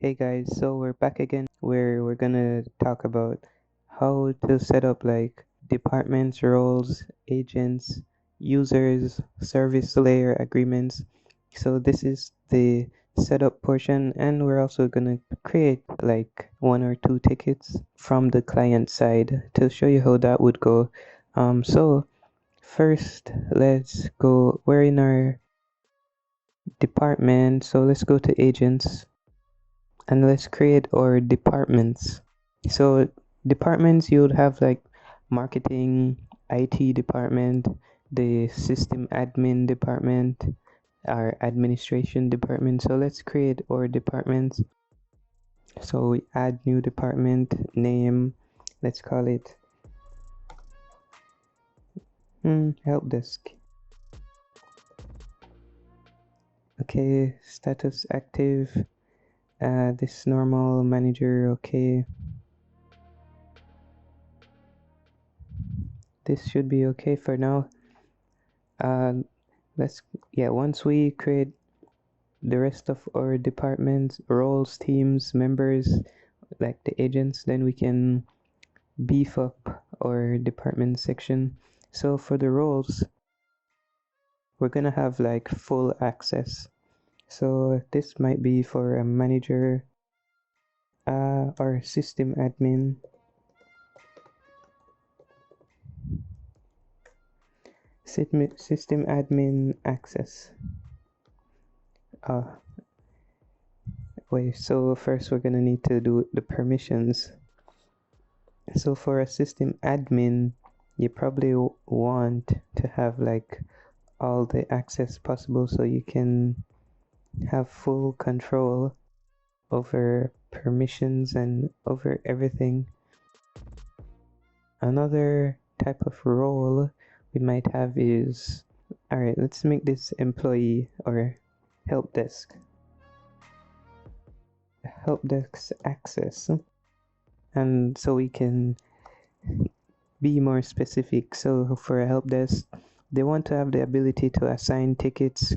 Hey guys, so we're back again where we're gonna talk about how to set up like departments, roles, agents, users, service layer agreements. So this is the setup portion, and we're also gonna create like one or two tickets from the client side to show you how that would go. So first let's go, we're in our department, so let's go to agents and let's create our departments. So departments, you would have like marketing, IT department, the system admin department, our administration department. So let's create our departments. So we add new department name. Let's call it help desk. Okay, status active. This normal manager. Okay, this should be okay for now. Once we create the rest of our departments, roles, teams, members, like the agents, then we can beef up our department section. So for the roles, we're gonna have like full access. So this might be for a manager or system admin. System admin access. So first we're gonna need to do the permissions. So for a system admin, you probably want to have like all the access possible so you can have full control over permissions and over everything. Another type of role we might have is, all right, let's make this employee or help desk. Help desk access. And so we can be more specific. So for a help desk, they want to have the ability to assign tickets,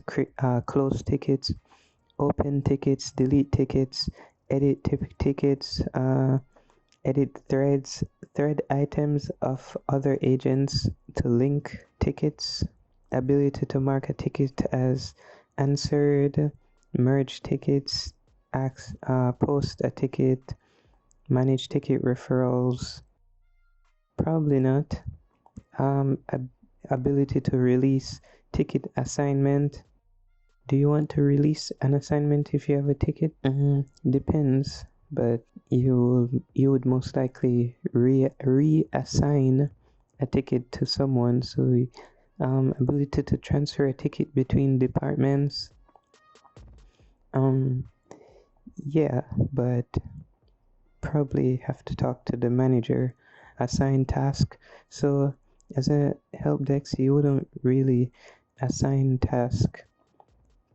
close tickets, open tickets, delete tickets, edit tickets, edit thread items of other agents, to link tickets, ability to mark a ticket as answered, merge tickets, post a ticket, manage ticket referrals. Probably not. Ability to release ticket assignment. Do you want to release an assignment if you have a ticket? Depends, but you would most likely reassign a ticket to someone. So ability to transfer a ticket between departments. Yeah, but probably have to talk to the manager. Assign task. So as a help desk, you wouldn't really assign task,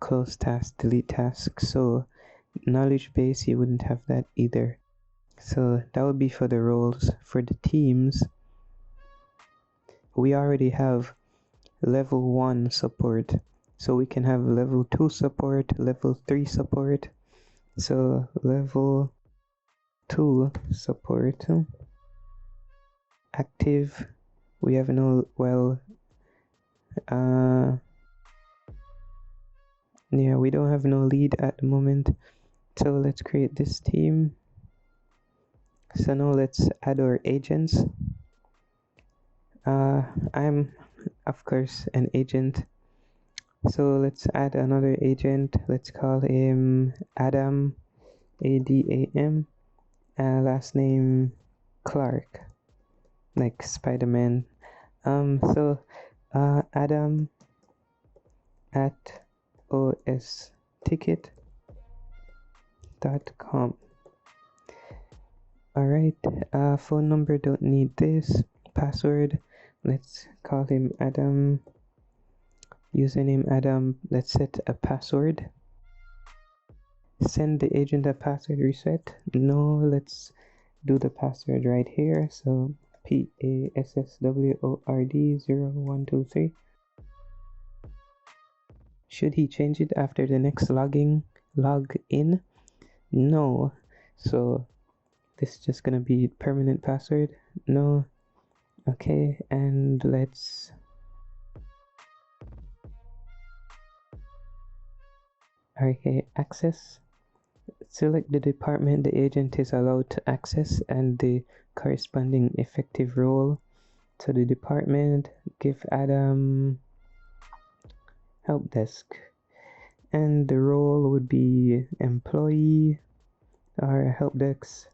close task, delete task. So knowledge base, you wouldn't have that either. So that would be for the roles. For the teams, we already have level 1 support. So we can have level 2 support, level 3 support. So level 2 support. Active, we have no, we don't have no lead at the moment. So let's create this team. So now let's add our agents. I'm of course an agent. So let's add another agent. Let's call him Adam, Adam. Last name Clark, like Spider-Man. Adam at osTicket.com. Alright, phone number, don't need this. Password, let's call him Adam. Username Adam, let's set a password. Send the agent a password reset. No, let's do the password right here. So PASSWORD0123. Should he change it after the next log in? No. So this is just gonna be permanent password. No. Okay, and let's access. Select the department the agent is allowed to access and the corresponding effective role. To the department, give Adam help desk, and the role would be employee or help desk.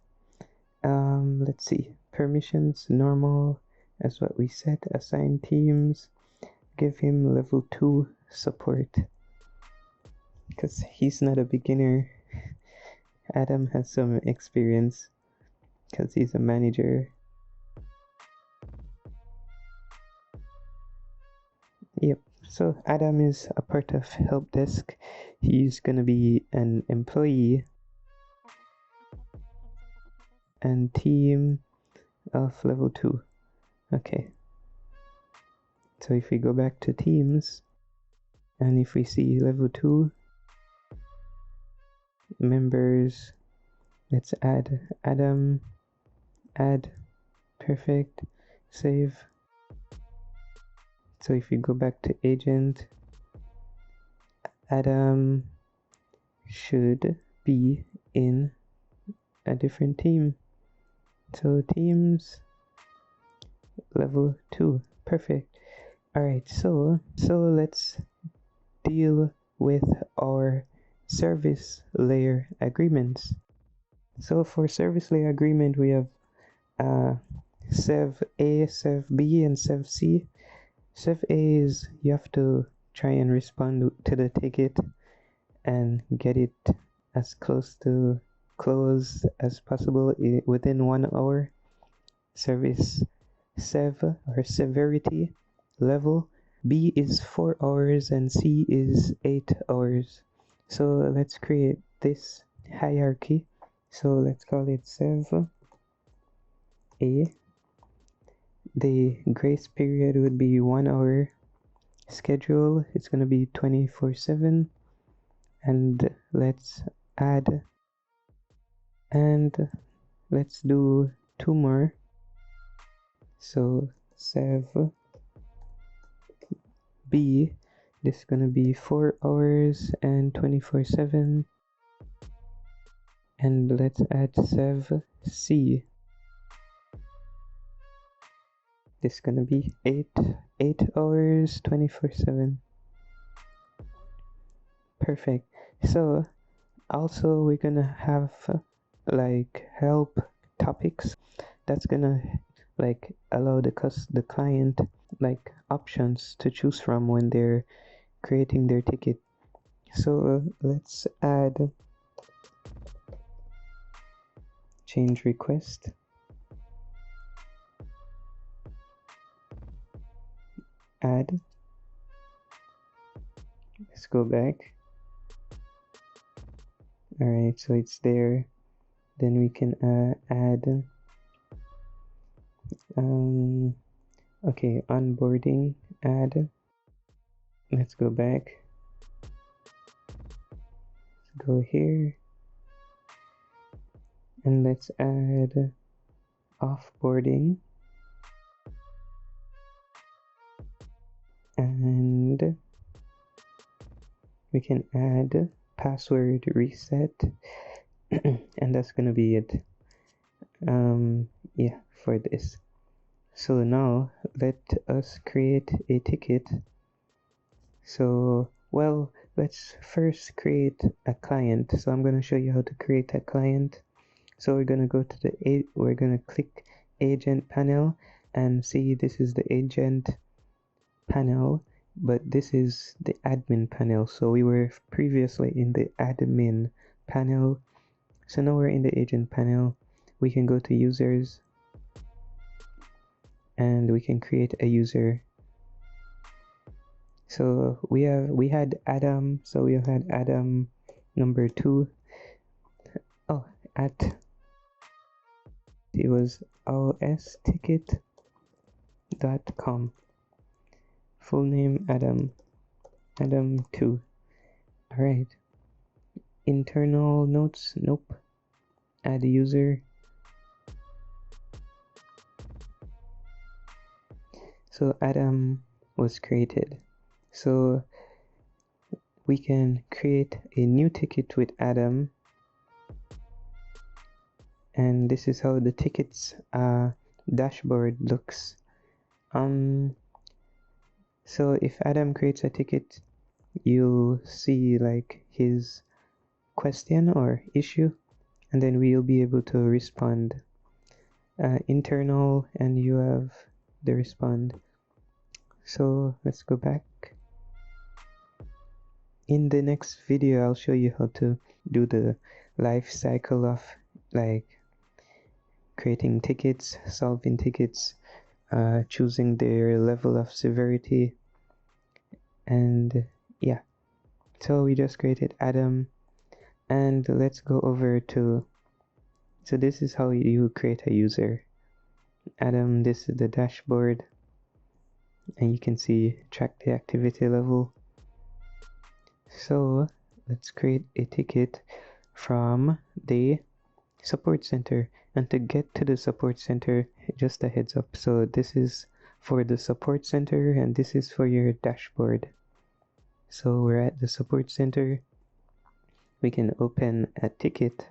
Let's see, permissions normal as what we said. Assign teams, give him level 2 support because he's not a beginner. Adam has some experience because he's a manager. Yep, so Adam is a part of help desk. He's gonna be an employee and team of level 2. Okay, so if we go back to teams and if we see level 2 members, let's add Adam, add, perfect, save. So if we go back to agent, Adam should be in a different team. So teams level 2, perfect. Alright, so let's deal with our service layer agreements. So for service layer agreement, we have Sev A, Sev B, and Sev C. Sev A is you have to try and respond to the ticket and get it as close to close as possible within 1 hour. Service Sev or severity level. B is 4 hours and C is 8 hours. So let's create this hierarchy. So let's call it Sev A. The grace period would be 1 hour. Schedule, it's going to be 24/7. And let's add, and let's do 2 more. So Sev B, this is gonna be 4 hours and 24/7. And let's add Sev C. This is gonna be 8 hours 24/7. Perfect. So also we're gonna have like help topics that's gonna like allow the client like options to choose from when they're creating their ticket. So let's add change request, add, let's go back. Alright, so it's there. Then we can add okay, onboarding, add. Let's go back. Let's go here. And let's add offboarding. And we can add password reset. And that's gonna be it. Yeah, for this. So now let us create a ticket. So, well, let's first create a client. So I'm going to show you how to create a client. So we're going to go to we're going to click agent panel and see this is the agent panel, but this is the admin panel. So we were previously in the admin panel. So now we're in the agent panel. We can go to users and we can create a user. So we had Adam, so we had Adam number 2. Oh, at it was osTicket.com. Full name Adam 2. Alright. internal notes, nope. Add user. So Adam was created. So we can create a new ticket with Adam, and this is how the tickets dashboard looks. So if Adam creates a ticket, you'll see like his question or issue, and then we'll be able to respond. Internal, and you have the respond. So let's go back. In the next video, I'll show you how to do the life cycle of like creating tickets, solving tickets, choosing their level of severity, and yeah. So we just created Adam, and let's go over to, so this is how you create a user. Adam, this is the dashboard, and you can see track the activity level. So let's create a ticket from the support center, and to get to the support center, just a heads up, so this is for the support center and this is for your dashboard. So we're at the support center. We can open a ticket.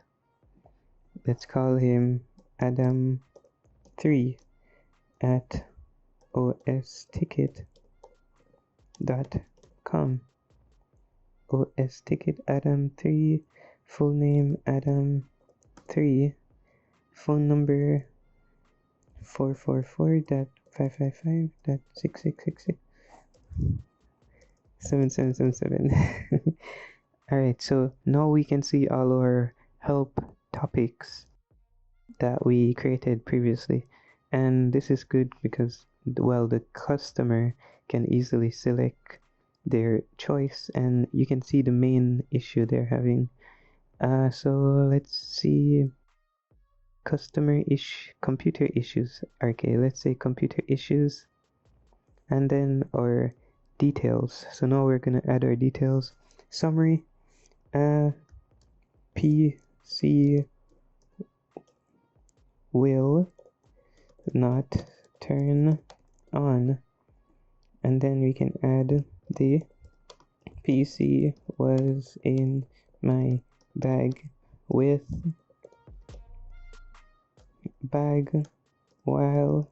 Let's call him Adam3 at osTicket.com. osTicket Adam3, full name Adam3, phone number 444.555.6666. Alright, so now we can see all our help topics that we created previously, and this is good because, well, the customer can easily select their choice and you can see the main issue they're having. So let's see, computer issues. Okay, let's say computer issues, and then our details. So now we're gonna add our details. Summary, PC will not turn on, and then we can add the PC was in my bag while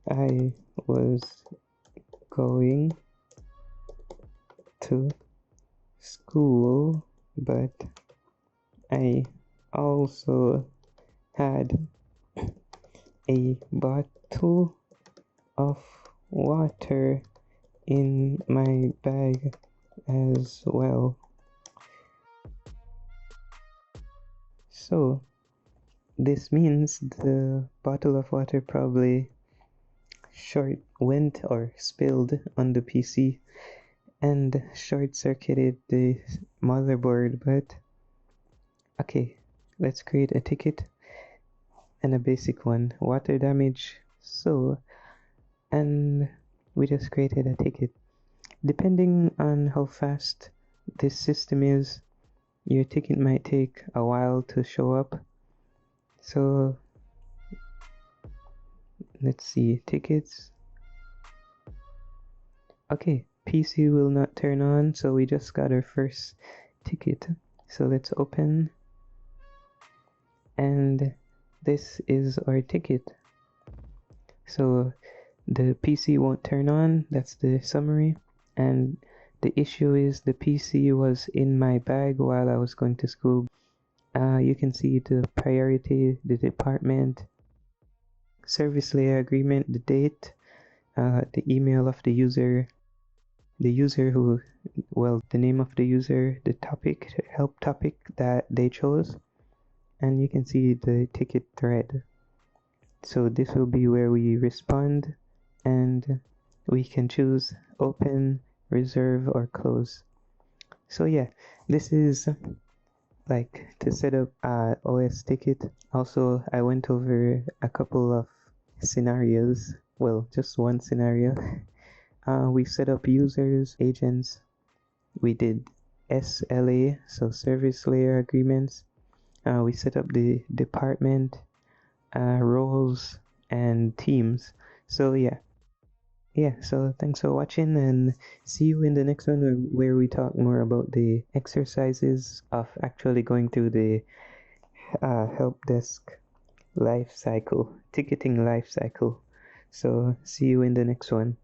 I was going to school, but I also had a bottle of water in my bag as well. So this means the bottle of water probably went or spilled on the PC and short-circuited the motherboard. But okay, let's create a ticket, and a basic one, water damage. So, and we just created a ticket. Depending on how fast this system is, your ticket might take a while to show up. So let's see, tickets. Okay, PC will not turn on, so we just got our first ticket. So let's open, and this is our ticket. So the PC won't turn on, that's the summary, and the issue is the PC was in my bag while I was going to school. You can see the priority, the department, service layer agreement, the date, the email of the user who, well, the name of the user, the topic, help topic that they chose, and you can see the ticket thread. So this will be where we respond, and we can choose open, reserve, or close. So yeah, this is like to set up osTicket. Also, I went over a couple of scenarios, well, just one scenario. We set up users, agents, we did SLA, so service layer agreements. We set up the department, roles, and teams. So yeah, so thanks for watching, and see you in the next one where we talk more about the exercises of actually going through the help desk life cycle, ticketing life cycle. So see you in the next one.